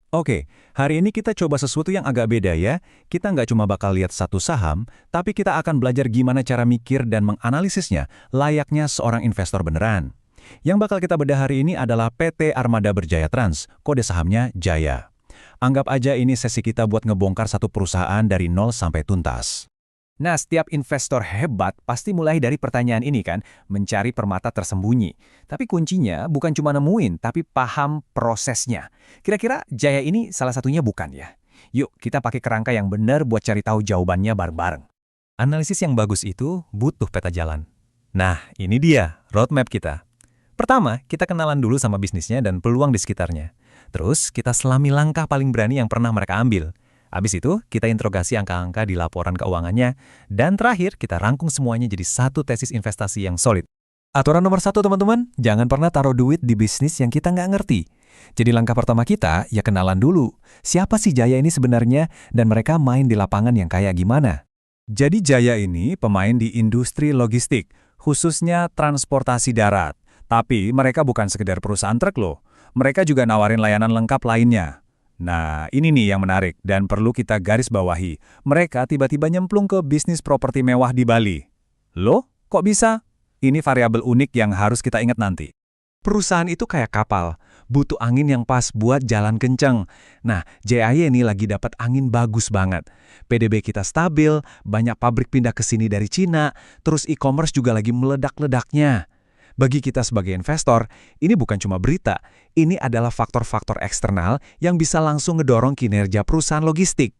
Oke, hari ini kita coba sesuatu yang agak beda ya. Kita nggak cuma bakal lihat satu saham, tapi kita akan belajar gimana cara mikir dan menganalisisnya layaknya seorang investor beneran. Yang bakal kita bedah hari ini adalah PT Armada Berjaya Trans, kode sahamnya Jaya. Anggap aja ini sesi kita buat ngebongkar satu perusahaan dari nol sampai tuntas. Nah, setiap investor hebat pasti mulai dari pertanyaan ini kan, mencari permata tersembunyi. Tapi kuncinya bukan cuma nemuin, tapi paham prosesnya. Kira-kira Jaya ini salah satunya bukan ya? Yuk, kita pakai kerangka yang benar buat cari tahu jawabannya bareng-bareng. Analisis yang bagus itu butuh peta jalan. Nah, ini dia roadmap kita. Pertama, kita kenalan dulu sama bisnisnya dan peluang di sekitarnya. Terus, kita selami langkah paling berani yang pernah mereka ambil. Habis itu, kita interogasi angka-angka di laporan keuangannya. Dan terakhir, kita rangkum semuanya jadi satu tesis investasi yang solid. Aturan nomor 1, teman-teman, jangan pernah taruh duit di bisnis yang kita nggak ngerti. Jadi langkah pertama kita, ya kenalan dulu. Siapa sih Jaya ini sebenarnya, dan mereka main di lapangan yang kayak gimana? Jadi Jaya ini pemain di industri logistik, khususnya transportasi darat. Tapi mereka bukan sekedar perusahaan truk loh. Mereka juga nawarin layanan lengkap lainnya. Nah, ini nih yang menarik dan perlu kita garis bawahi. Mereka tiba-tiba nyemplung ke bisnis properti mewah di Bali. Loh, kok bisa? Ini variabel unik yang harus kita ingat nanti. Perusahaan itu kayak kapal, butuh angin yang pas buat jalan kenceng. Nah, JAY ini lagi dapat angin bagus banget. PDB kita stabil, banyak pabrik pindah ke sini dari Cina, terus e-commerce juga lagi meledak-ledaknya. Bagi kita sebagai investor, ini bukan cuma berita, ini adalah faktor-faktor eksternal yang bisa langsung ngedorong kinerja perusahaan logistik.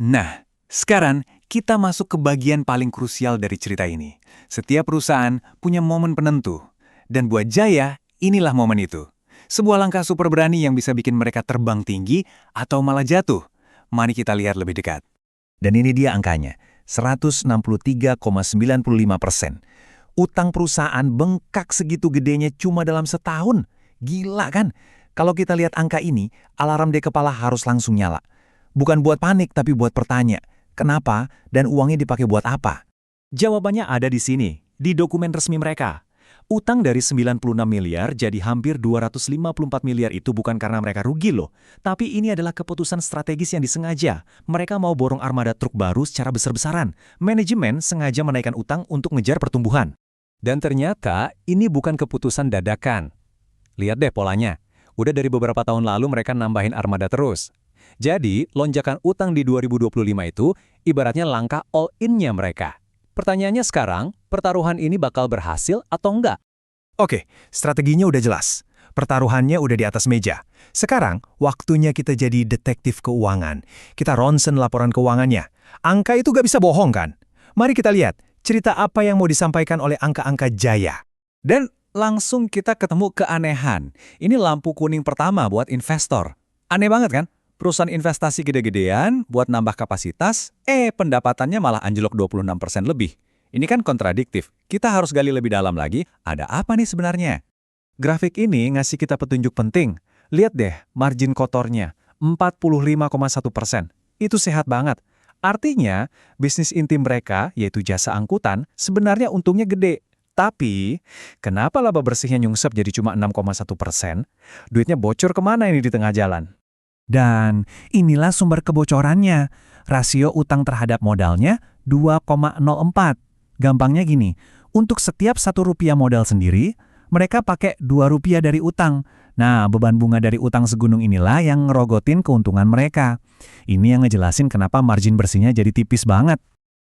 Nah, sekarang kita masuk ke bagian paling krusial dari cerita ini. Setiap perusahaan punya momen penentu. Dan buat Jaya, inilah momen itu. Sebuah langkah super berani yang bisa bikin mereka terbang tinggi atau malah jatuh. Mari kita lihat lebih dekat. Dan ini dia angkanya, 163,95%. Utang perusahaan bengkak segitu gedenya cuma dalam setahun. Gila kan? Kalau kita lihat angka ini, alarm di kepala harus langsung nyala. Bukan buat panik, tapi buat bertanya. Kenapa? Dan uangnya dipakai buat apa? Jawabannya ada di sini, di dokumen resmi mereka. Utang dari 96 miliar jadi hampir 254 miliar itu bukan karena mereka rugi loh. Tapi ini adalah keputusan strategis yang disengaja. Mereka mau borong armada truk baru secara besar-besaran. Manajemen sengaja menaikkan utang untuk ngejar pertumbuhan. Dan ternyata ini bukan keputusan dadakan. Lihat deh polanya. Udah dari beberapa tahun lalu mereka nambahin armada terus. Jadi, lonjakan utang di 2025 itu ibaratnya langkah all-in-nya mereka. Pertanyaannya sekarang, pertaruhan ini bakal berhasil atau enggak? Oke, strateginya udah jelas. Pertaruhannya udah di atas meja. Sekarang, waktunya kita jadi detektif keuangan. Kita ronsen laporan keuangannya. Angka itu gak bisa bohong kan? Mari kita lihat. Cerita apa yang mau disampaikan oleh angka-angka Jaya. Dan langsung kita ketemu keanehan. Ini lampu kuning pertama buat investor. Aneh banget kan? Perusahaan investasi gede-gedean buat nambah kapasitas, pendapatannya malah anjlok 26% lebih. Ini kan kontradiktif. Kita harus gali lebih dalam lagi, ada apa nih sebenarnya? Grafik ini ngasih kita petunjuk penting. Lihat deh, margin kotornya, 45,1%. Itu sehat banget. Artinya, bisnis inti mereka, yaitu jasa angkutan, sebenarnya untungnya gede. Tapi, kenapa laba bersihnya nyungsep jadi cuma 6,1%? Duitnya bocor kemana ini di tengah jalan? Dan inilah sumber kebocorannya. Rasio utang terhadap modalnya 2,04. Gampangnya gini, untuk setiap Rp1 modal sendiri, mereka pakai Rp2 dari utang. Nah, beban bunga dari utang segunung inilah yang ngerogotin keuntungan mereka. Ini yang ngejelasin kenapa margin bersihnya jadi tipis banget.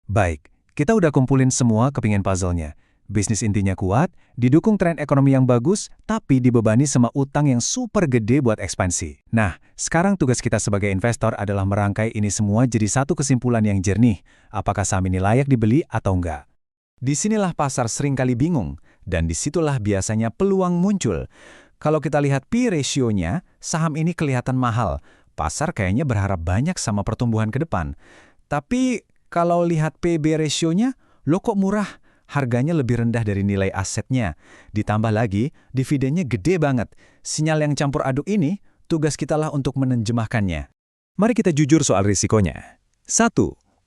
Baik, kita udah kumpulin semua kepingin puzzle-nya. Bisnis intinya kuat, didukung tren ekonomi yang bagus, tapi dibebani sama utang yang super gede buat ekspansi. Nah, sekarang tugas kita sebagai investor adalah merangkai ini semua jadi satu kesimpulan yang jernih. Apakah saham ini layak dibeli atau enggak? Disinilah pasar seringkali bingung, dan disitulah biasanya peluang muncul. Kalau kita lihat P ratio-nya, saham ini kelihatan mahal. Pasar kayaknya berharap banyak sama pertumbuhan ke depan. Tapi kalau lihat PB ratio-nya, lo kok murah? Harganya lebih rendah dari nilai asetnya. Ditambah lagi, dividennya gede banget. Sinyal yang campur aduk ini, tugas kita lah untuk menerjemahkannya. Mari kita jujur soal risikonya. 1.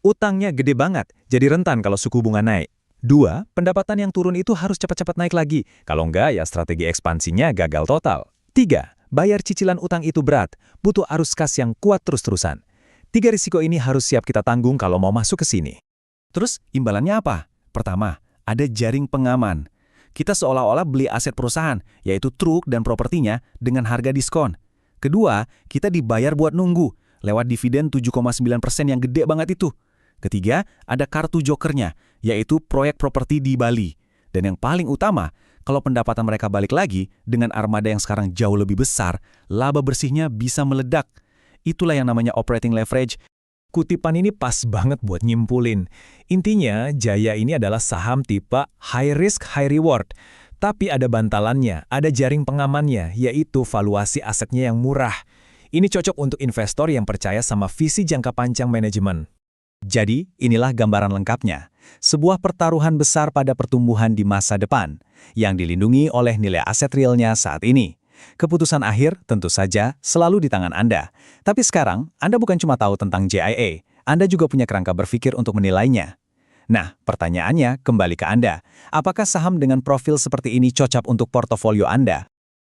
Utangnya gede banget, jadi rentan kalau suku bunga naik. 2. Pendapatan yang turun itu harus cepat-cepat naik lagi. Kalau enggak, ya strategi ekspansinya gagal total. 3. Bayar cicilan utang itu berat, butuh arus kas yang kuat terus-terusan. 3 risiko ini harus siap kita tanggung kalau mau masuk ke sini. Terus imbalannya apa? Pertama, ada jaring pengaman. Kita seolah-olah beli aset perusahaan, yaitu truk dan propertinya dengan harga diskon. Kedua, kita dibayar buat nunggu, lewat dividen 7,9% yang gede banget itu. Ketiga, ada kartu jokernya, yaitu proyek properti di Bali. Dan yang paling utama, kalau pendapatan mereka balik lagi, dengan armada yang sekarang jauh lebih besar, laba bersihnya bisa meledak. Itulah yang namanya operating leverage. Kutipan ini pas banget buat nyimpulin. Intinya, Jaya ini adalah saham tipe high risk, high reward. Tapi ada bantalannya, ada jaring pengamannya, yaitu valuasi asetnya yang murah. Ini cocok untuk investor yang percaya sama visi jangka panjang manajemen. Jadi, inilah gambaran lengkapnya. Sebuah pertaruhan besar pada pertumbuhan di masa depan, yang dilindungi oleh nilai aset realnya saat ini. Keputusan akhir tentu saja selalu di tangan Anda. Tapi sekarang, Anda bukan cuma tahu tentang JIA, Anda juga punya kerangka berpikir untuk menilainya. Nah, pertanyaannya kembali ke Anda. Apakah saham dengan profil seperti ini cocok untuk portofolio Anda?